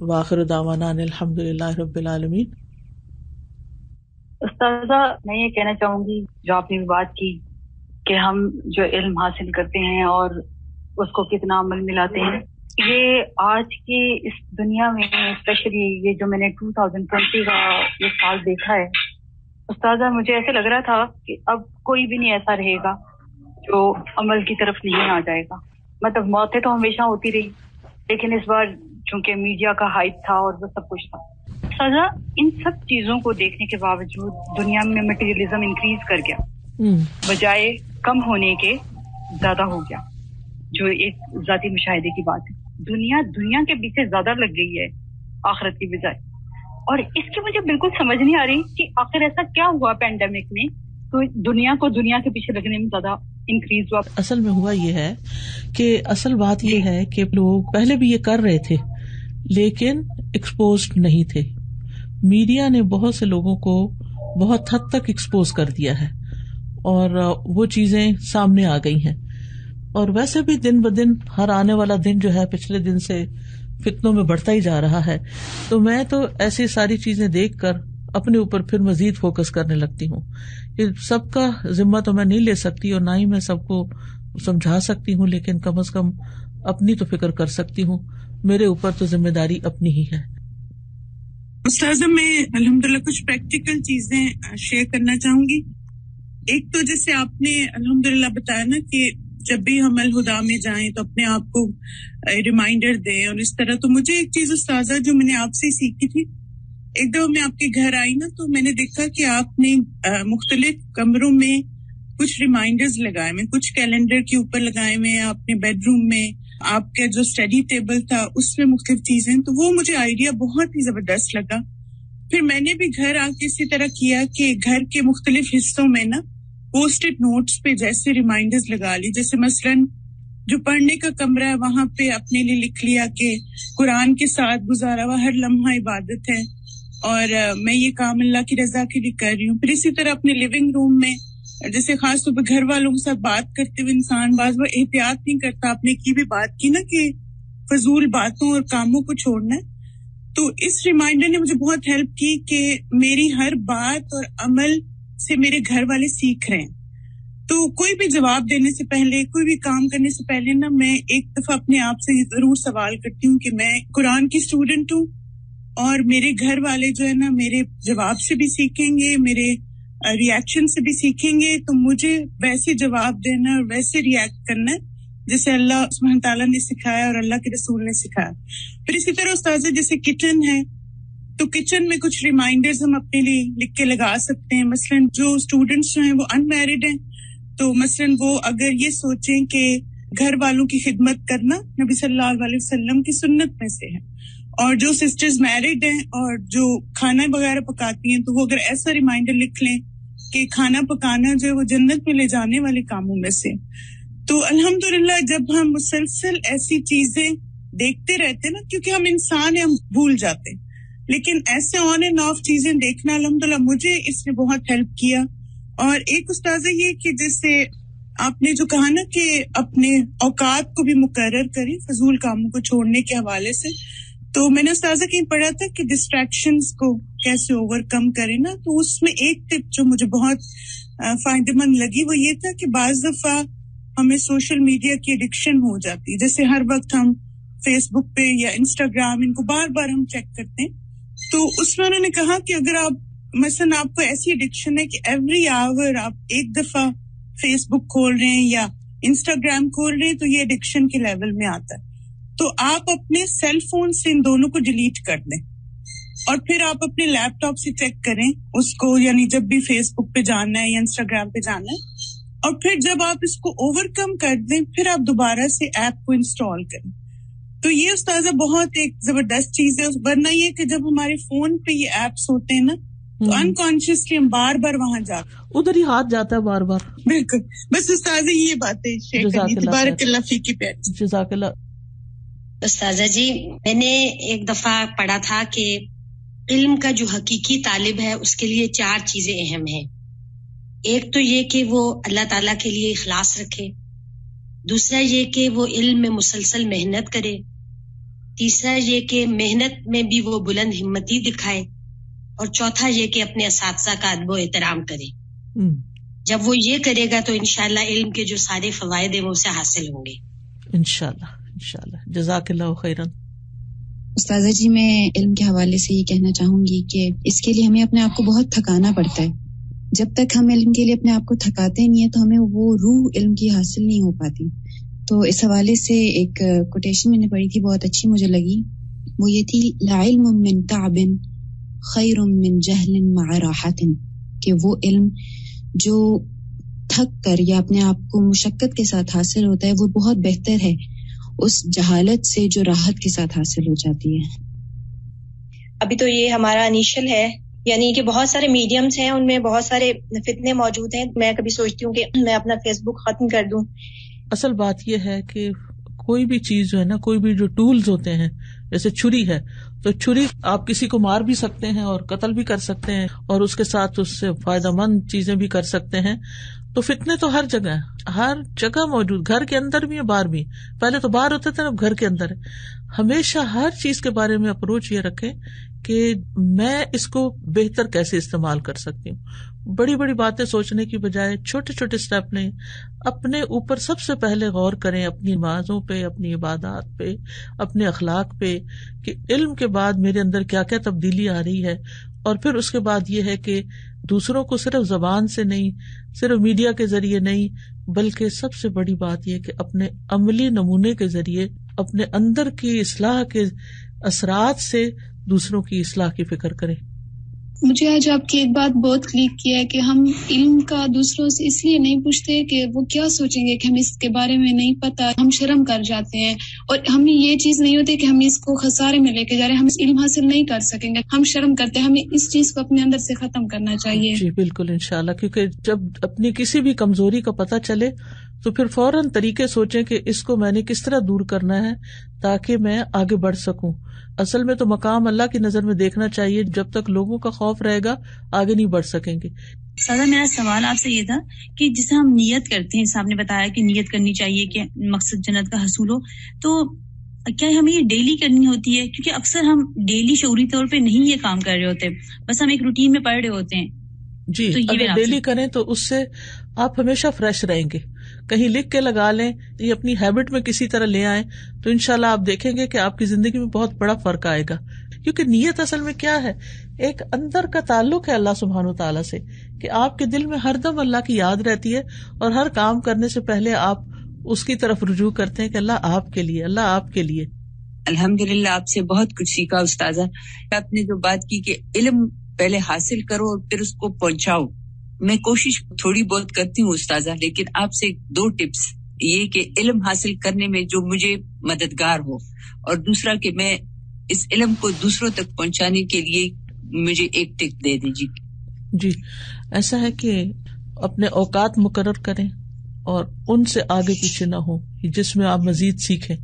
وآخر دعوانا ان الحمدللہ رب العالمین. استاذہ میں یہ کہنا چاہوں گی جو آپ نے بات کی کہ ہم جو علم حاصل کرتے ہیں اور اس کو کتنا عمل میں لاتے ہیں، یہ آج کی اس دنیا میں اسپیشلی یہ جو میں نے 2020 کا یہ سال دیکھا ہے استاذہ، مجھے ایسے لگ رہا تھا کہ اب کوئی بھی نہیں ایسا رہے گا جو عمل کی طرف نہیں آ جائے گا. مطلب موتیں تو ہمیشہ ہوتی رہی، لیکن اس بار چونکہ میڈیا کا ہائپ تھا اور وہ سب کچھ تھا، سزا ان سب چیزوں کو دیکھنے کے باوجود دنیا میں مٹیریلزم انکریز کر گیا بجائے کم ہونے کے زیادہ ہو گیا، جو ایک ذاتی مشاہدے کی بات ہے. دنیا کے پیچھے زیادہ لگ گئی ہے آخرت کی بجائے، اور اس کی مجھے بالکل سمجھ نہیں آ رہی کہ آخر ایسا کیا ہوا پینڈیمک میں تو دنیا کو دنیا کے پیچھے لگنے میں زیادہ انکریز ہوا. اصل میں ہوا یہ ہے کہ اصل بات یہ ہے کہ لوگ پہلے بھی یہ کر رہے تھے لیکن ایکسپوزڈ نہیں تھے. میڈیا نے بہت سے لوگوں کو بہت حد تک ایکسپوز کر دیا ہے اور وہ چیزیں سامنے آ گئی ہیں. اور ویسے بھی دن بدن ہر آنے والا دن جو ہے پچھلے دن سے فتنوں میں بڑھتا ہی جا رہا ہے. تو میں تو ایسی ساری چیزیں دیکھ کر اپنے اوپر پھر مزید فوکس کرنے لگتی ہوں. یہ سب کا ذمہ تو میں نہیں لے سکتی اور نہ ہی میں سب کو سمجھا سکتی ہوں، لیکن کم از کم اپنی تو فکر کر سکتی ہوں. میرے اوپر تو ذمہ داری اپنی ہی ہے. استاذہ میں الحمدللہ کچھ پریکٹیکل چیزیں شیئر کرنا چاہوں گی. ایک تو جیسے آپ نے الحمدللہ بتایا نا کہ جب بھی ہم الہدا میں جائیں تو اپنے آپ کو ریمائنڈر دیں اور اس طرح. تو مجھے ایک چیز استاذہ جو میں نے آپ سے سیکھی تھی، ایک دفعہ میں آپ کے گھر آئی نا تو میں نے دیکھا کہ آپ نے مختلف کمروں میں کچھ ریمائنڈرز لگائے ہوئے، کچھ کیلنڈر کے اوپر لگائے ہوئے، آپ نے بیڈ روم میں آپ کا جو اسٹڈی ٹیبل تھا اس میں مختلف چیزیں. تو وہ مجھے آئیڈیا بہت ہی زبردست لگا. پھر میں نے بھی گھر آ کے اسی طرح کیا کہ گھر کے مختلف حصوں میں نا پوسٹ نوٹس پہ جیسے ریمائنڈرز لگا لی. جیسے مثلاً جو پڑھنے کا کمرہ ہے وہاں پہ اپنے لیے لکھ لیا کہ قرآن کے ساتھ گزارا ہوا ہر لمحہ عبادت ہے اور میں یہ کام اللہ کی رضا کے لیے کر رہی ہوں. پھر اسی طرح اپنے لیونگ روم میں جیسے خاص طور پہ گھر والوں کے ساتھ بات کرتے ہوئے انسان بعض بار احتیاط نہیں کرتا. آپ نے کی بھی بات کی نا کہ فضول باتوں اور کاموں کو چھوڑنا ہے. تو اس ریمائنڈر نے مجھے بہت ہیلپ کی کہ میری ہر بات اور عمل سے میرے گھر والے سیکھ رہے ہیں. تو کوئی بھی جواب دینے سے پہلے، کوئی بھی کام کرنے سے پہلے نا میں ایک دفعہ اپنے آپ سے ضرور سوال کرتی ہوں کہ میں قرآن کی اسٹوڈنٹ ہوں اور میرے گھر والے جو ہے نا میرے جواب سے بھی سیکھیں گے، میرے ریئیکشن سے بھی سیکھیں گے. تو مجھے ویسے جواب دینا اور ویسے ریئیکٹ کرنا ہے جیسے اللہ سبحانہ تعالیٰ نے سکھایا اور اللہ کے رسول نے سکھایا. پھر اسی طرح استاذہ جیسے کچن ہے تو کچن میں کچھ ریمائنڈرز ہم اپنے لیے لکھ کے لگا سکتے ہیں. مثلاً جو اسٹوڈنٹس جو ہیں وہ ان میرڈ ہیں تو مثلاً وہ اگر یہ سوچیں کہ گھر والوں کی خدمت کرنا نبی صلی اللہ علیہ وسلم کی سنت میں سے ہے، اور جو سسٹرز میرڈ ہیں اور جو کھانا وغیرہ پکاتی ہیں تو وہ اگر ایسا ریمائنڈر لکھ لیں کہ کھانا پکانا جو ہے وہ جنت میں لے جانے والے کاموں میں سے. تو الحمدللہ جب ہم مسلسل ایسی چیزیں دیکھتے رہتے نا, کیونکہ ہم انسان ہیں, ہم بھول جاتے ہیں, لیکن ایسے آن اینڈ آف چیزیں دیکھنا الحمدللہ مجھے اس نے بہت ہیلپ کیا. اور ایک استاذہ یہ کہ جیسے آپ نے جو کہا نا کہ اپنے اوقات کو بھی مقرر کریں فضول کاموں کو چھوڑنے کے حوالے سے, تو میں نے استاذہ کہیں پڑھا تھا کہ ڈسٹریکشنز کو کیسے اوور کم کریں نا, تو اس میں ایک ٹپ جو مجھے بہت فائدہ مند لگی وہ یہ تھا کہ بعض دفعہ ہمیں سوشل میڈیا کی ایڈکشن ہو جاتی ہے, جیسے ہر وقت ہم فیس بک پہ یا انسٹاگرام ان کو بار بار ہم چیک کرتے ہیں. تو اس میں انہوں نے کہا کہ اگر آپ مثلاً آپ کو ایسی ایڈکشن ہے کہ ایوری آور آپ ایک دفعہ فیس بک کھول رہے ہیں یا انسٹاگرام کھول رہے ہیں, تو یہ ایڈکشن کے لیول میں آتا ہے. تو آپ اپنے سیل فون سے ان دونوں کو ڈیلیٹ کر دیں اور پھر آپ اپنے لیپ ٹاپ سے چیک کریں اس کو, یعنی جب بھی فیس بک پہ جانا ہے یا انسٹاگرام پہ جانا ہے, اور پھر جب آپ اس کو اوور کم کر دیں پھر آپ دوبارہ سے ایپ کو انسٹال کریں. تو یہ استاذہ بہت ایک زبردست چیز ہے, ورنہ یہ کہ جب ہمارے فون پہ یہ ایپس ہوتے ہیں نا تو انکانشیسلی ہم بار بار وہاں جاتے ہیں, ادھر ہی ہاتھ جاتا ہے بار بار. بالکل, بس استاذہ یہ باتیں شیئر کرنی تھی. بارک اللہ فیکی پیاری. جزاک اللہ. استاذہ جی, میں نے ایک دفعہ پڑھا تھا کہ علم کا جو حقیقی طالب ہے اس کے لیے 4 چیزیں اہم ہیں. ایک تو یہ کہ وہ اللہ تعالیٰ کے لیے اخلاص رکھے, دوسرا یہ کہ وہ علم میں مسلسل محنت کرے, تیسرا یہ کہ محنت میں بھی وہ بلند ہمتی دکھائے, اور چوتھا یہ کہ اپنے اساتذہ کا ادب و احترام کرے. جب وہ یہ کرے گا تو انشاءاللہ علم کے جو سارے فوائد ہیں وہ اسے حاصل ہوں گے انشاءاللہ. جزاک اللہ خیرن. استاذہ جی, میں علم کے حوالے سے یہ کہنا چاہوں گی کہ اس کے لیے ہمیں اپنے آپ کو بہت تھکانا پڑتا ہے. جب تک ہم علم کے لیے اپنے آپ کو تھکاتے نہیں ہیں تو ہمیں وہ روح علم کی حاصل نہیں ہو پاتی. تو اس حوالے سے ایک کوٹیشن میں نے پڑھی تھی, بہت اچھی مجھے لگی. وہ یہ تھی, لا علم من تعب خیر من جہل مع راحت, کہ وہ علم جو تھک کر یا اپنے آپ کو مشقت کے ساتھ حاصل ہوتا ہے وہ بہت بہتر ہے اس جہالت سے جو راحت کے ساتھ حاصل ہو جاتی ہے. ابھی تو یہ ہمارا انیشل ہے, یعنی کہ بہت سارے میڈیمز ہیں, ان میں بہت سارے فتنے موجود ہیں. میں کبھی سوچتی ہوں کہ میں اپنا فیس بک ختم کر دوں. اصل بات یہ ہے کہ کوئی بھی چیز جو ہے نا, کوئی بھی جو ٹولز ہوتے ہیں, جیسے چھری ہے, تو چھری آپ کسی کو مار بھی سکتے ہیں اور قتل بھی کر سکتے ہیں, اور اس کے ساتھ اس سے فائدہ مند چیزیں بھی کر سکتے ہیں. تو فتنے تو ہر جگہ موجود, گھر کے اندر بھی ہے, باہر بھی. پہلے تو باہر ہوتے تھے, اب گھر کے اندر ہے. ہمیشہ ہر چیز کے بارے میں اپروچ یہ رکھیں کہ میں اس کو بہتر کیسے استعمال کر سکتی ہوں. بڑی بڑی باتیں سوچنے کی بجائے چھوٹے چھوٹے اسٹیپ لیں. اپنے اوپر سب سے پہلے غور کریں, اپنی نمازوں پہ, اپنی عبادات پہ, اپنے اخلاق پہ, کہ علم کے بعد میرے اندر کیا کیا تبدیلی آ رہی ہے. اور پھر اس کے بعد یہ ہے کہ دوسروں کو صرف زبان سے نہیں, صرف میڈیا کے ذریعے نہیں, بلکہ سب سے بڑی بات یہ کہ اپنے عملی نمونے کے ذریعے اپنے اندر کی اصلاح کے اثرات سے دوسروں کی اصلاح کی فکر کریں. مجھے آج آپ کی ایک بات بہت کلک کیا ہے کہ ہم علم کا دوسروں سے اس لیے نہیں پوچھتے کہ وہ کیا سوچیں گے کہ ہمیں اس کے بارے میں نہیں پتا, ہم شرم کر جاتے ہیں, اور ہمیں یہ چیز نہیں ہوتی کہ ہم اس کو خسارے میں لے کے جا رہے ہیں, ہم علم حاصل نہیں کر سکیں گے, ہم شرم کرتے ہیں. ہمیں اس چیز کو اپنے اندر سے ختم کرنا چاہیے. جی بالکل, انشاءاللہ, کیونکہ جب اپنی کسی بھی کمزوری کا پتہ چلے تو پھر فوراً طریقے سوچیں کہ اس کو میں نے کس طرح دور کرنا ہے تاکہ میں آگے بڑھ سکوں. اصل میں تو مقام اللہ کی نظر میں دیکھنا چاہیے, جب تک لوگوں کا خوف رہے گا آگے نہیں بڑھ سکیں گے. سادہ, میرا سوال آپ سے یہ تھا کہ جسے ہم نیت کرتے ہیں, آپ نے بتایا کہ نیت کرنی چاہیے کہ مقصد جنت کا حصول ہو, تو کیا ہمیں یہ ڈیلی کرنی ہوتی ہے؟ کیونکہ اکثر ہم ڈیلی شعوری طور پہ نہیں یہ کام کر رہے ہوتے, بس ہم ایک روٹین میں پڑھ رہے ہوتے ہیں. جی, اگر ڈیلی کریں تو اس سے آپ ہمیشہ فریش رہیں گے. کہیں لکھ کے لگا لیں, یہ اپنی ہیبٹ میں کسی طرح لے آئیں تو انشاءاللہ آپ دیکھیں گے کہ آپ کی زندگی میں بہت بڑا فرق آئے گا. کیونکہ نیت اصل میں کیا ہے, ایک اندر کا تعلق ہے اللہ سبحانہ وتعالیٰ سے, کہ آپ کے دل میں ہر دم اللہ کی یاد رہتی ہے, اور ہر کام کرنے سے پہلے آپ اس کی طرف رجوع کرتے ہیں کہ اللہ آپ کے لیے, اللہ آپ کے لیے. الحمدللہ, آپ سے بہت کچھ سیکھا استاذہ. آپ نے جو بات کی کہ علم پہلے حاصل کرو اور پھر اس کو پہنچاؤ, میں کوشش تھوڑی بہت کرتی ہوں استاذہ, لیکن آپ سے 2 ٹپس, یہ کہ علم حاصل کرنے میں جو مجھے مددگار ہو, اور دوسرا کہ میں اس علم کو دوسروں تک پہنچانے کے لیے مجھے ایک ٹپ دے دیجیے. جی, ایسا ہے کہ اپنے اوقات مقرر کریں اور ان سے آگے پیچھے نہ ہو جس میں آپ مزید سیکھیں.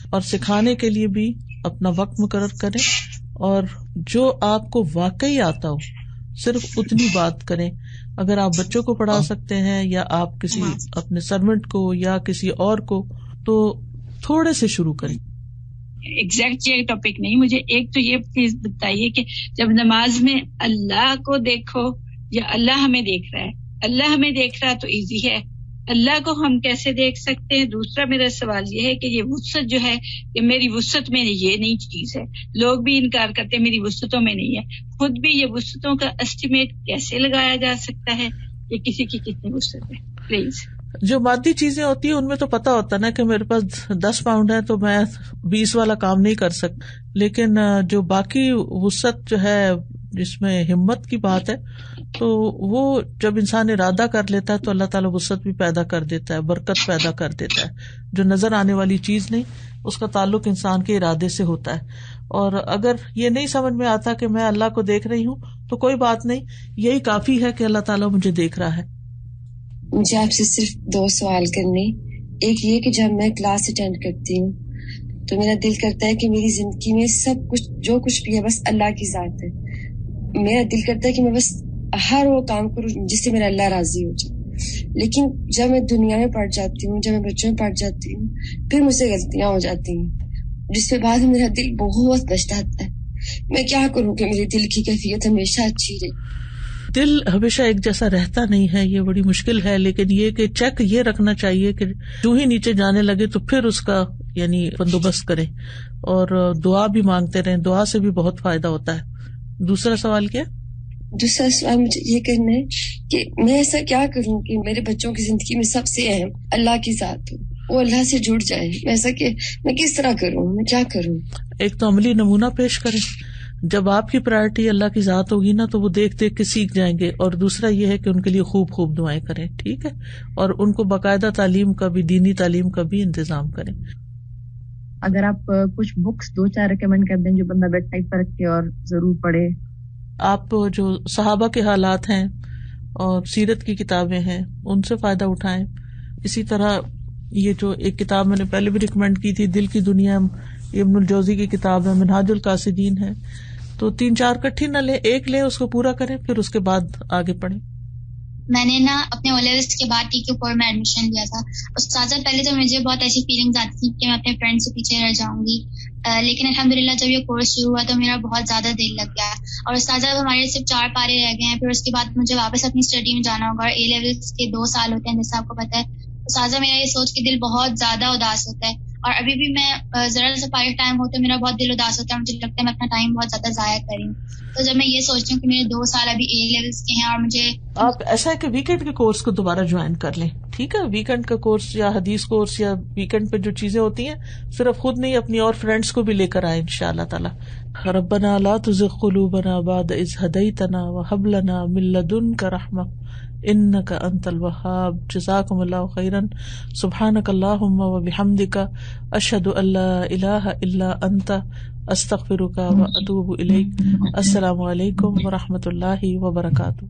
اور سکھانے کے لیے بھی اپنا وقت مقرر کریں، اور جو آپ کو واقعی آتا ہو صرف اتنی بات کریں. اگر آپ بچوں کو پڑھا سکتے ہیں یا آپ کسی اپنے سرونٹ کو یا کسی اور کو، تو تھوڑے سے شروع کریں. ایگزیکٹ یہ ٹاپک نہیں، مجھے ایک تو یہ پلیز بتائیے کہ جب نماز میں اللہ کو دیکھو یا اللہ ہمیں دیکھ رہا ہے؟ اللہ ہمیں دیکھ رہا تو ایزی ہے، اللہ کو ہم کیسے دیکھ سکتے ہیں؟ دوسرا میرا سوال یہ ہے کہ یہ وسعت جو ہے کہ میری وسعت میں یہ نئی چیز ہے، لوگ بھی انکار کرتے ہیں میری وسعتوں میں نہیں ہے، خود بھی یہ وسعتوں کا اسٹیمیٹ کیسے لگایا جا سکتا ہے کہ کسی کی کتنی وسعت ہے؟ پلیز. جو مادی چیزیں ہوتی ہیں ان میں تو پتا ہوتا ہے نا کہ میرے پاس 10 پاؤنڈ ہے تو میں 20 والا کام نہیں کر سکتا، لیکن جو باقی وسعت جو ہے جس میں ہمت کی بات ہے، تو وہ جب انسان ارادہ کر لیتا ہے تو اللہ تعالیٰ وسعت بھی پیدا کر دیتا ہے، برکت پیدا کر دیتا ہے. جو نظر آنے والی چیز نہیں، اس کا تعلق انسان کے ارادے سے ہوتا ہے. اور اگر یہ نہیں سمجھ میں آتا کہ میں اللہ کو دیکھ رہی ہوں تو کوئی بات نہیں، یہی کافی ہے کہ اللہ تعالیٰ مجھے دیکھ رہا ہے. مجھے آپ سے صرف 2 سوال کرنے. ایک یہ کہ جب میں کلاس اٹینڈ کرتی ہوں تو میرا دل کرتا ہے کہ میری زندگی میں سب کچھ جو کچھ بھی ہے بس اللہ کی ذات ہے. میرا دل کرتا ہے کہ میں بس ہر وہ کام کروں جس سے میرا اللہ راضی ہو جائے. لیکن جب میں دنیا میں پڑ جاتی ہوں، جب میں بچوں میں پڑ جاتی ہوں، پھر مجھ سے غلطیاں ہو جاتی ہیں جس کے بعد میرا دل بہت پچھتاتا ہے. میں کیا کروں کہ میرے دل کی کیفیت ہمیشہ اچھی رہے؟ دل ہمیشہ ایک جیسا رہتا نہیں ہے، یہ بڑی مشکل ہے. لیکن یہ کہ چیک یہ رکھنا چاہیے کہ جو ہی نیچے جانے لگے تو پھر اس کا یعنی بندوبست کریں، اور دعا بھی مانگتے رہیں. دعا سے بھی بہت فائدہ ہوتا ہے. دوسرا سوال کیا؟ دوسرا سوال مجھے یہ کرنا ہے کہ میں ایسا کیا کروں کہ میرے بچوں کی زندگی میں سب سے اہم اللہ کی ذات ہو، وہ اللہ سے جڑ جائے. ایسا کہ میں کس طرح کروں، میں کیا کروں؟ ایک تو عملی نمونہ پیش کریں. جب آپ کی پرائرٹی اللہ کی ذات ہوگی نا تو وہ دیکھ دیکھ کے سیکھ جائیں گے. اور دوسرا یہ ہے کہ ان کے لیے خوب خوب دعائیں کریں، ٹھیک ہے، اور ان کو باقاعدہ تعلیم کا بھی، دینی تعلیم کا بھی انتظام کریں. اگر آپ کچھ بکس 2-4 ریکمینڈ کر دیں جو بندہ بیڈ سائڈ پر رکھے اور ضرور پڑھے. آپ جو صحابہ کے حالات ہیں اور سیرت کی کتابیں ہیں ان سے فائدہ اٹھائیں. اسی طرح یہ جو ایک کتاب میں نے پہلے بھی ریکمینڈ کی تھی، دل کی دنیا، ابن الجوزی کی کتاب ہے، منہاج القاصدین ہے. تو 3-4 کٹھی نہ لیں، ایک لیں، اس کو پورا کریں، پھر اس کے بعد آگے پڑھیں. میں نے اپنے او لیولس کے بعد TQ4 میں ایڈمیشن لیا تھا. استاذہ پہلے تو مجھے بہت ایسی فیلنگز آتی تھی کہ میں اپنے فرینڈ سے پیچھے رہ جاؤں گی، لیکن الحمدللہ جب یہ کورس شروع ہوا تو میرا بہت زیادہ دل لگ گیا. اور استاذہ ہمارے صرف 4 پارے رہ گئے ہیں، پھر اس کے بعد مجھے واپس اپنی اسٹڈی میں جانا ہوگا، اور A لیولس کے 2 سال ہوتے ہیں جیسا آپ کو پتا ہے. استاذہ میرا یہ سوچ کے دل بہت زیادہ اداس ہوتا ہے، اور ابھی بھی میں ذرا سا پارے ٹائم ہوتا ہے میرا بہت دل اداس ہوتا ہے، مجھے لگتا ہے میں اپنا ٹائم بہت زیادہ ضائع کر رہی ہوں. تو جب میں یہ سوچتی ہوں کہ میرے 2 سال ابھی A لیولس کے ہیں، اور مجھے آپ ایسا ہے کہ ویکینڈ کے کورس کو دوبارہ جوائن کر لیں، ٹھیک ہے. ویکینڈ کا کورس یا حدیث کورس یا ویکینڈ پہ جو چیزیں ہوتی ہیں صرف خود نہیں اپنی اور فرینڈس کو بھی لے کر آئے انشاءاللہ تعالی. ربنا لا تزغ قلوبنا بعد اذ ہدیتنا وہب لنا من لدنک رحمہ انک انت الوہاب. جزاکم اللہ خیرا. سبحانک اللہم وبحمدک اشہد ان لا الہ الا انت استغفرک واتوب الیک. السلام علیکم ورحمۃ اللہ وبرکاتہ.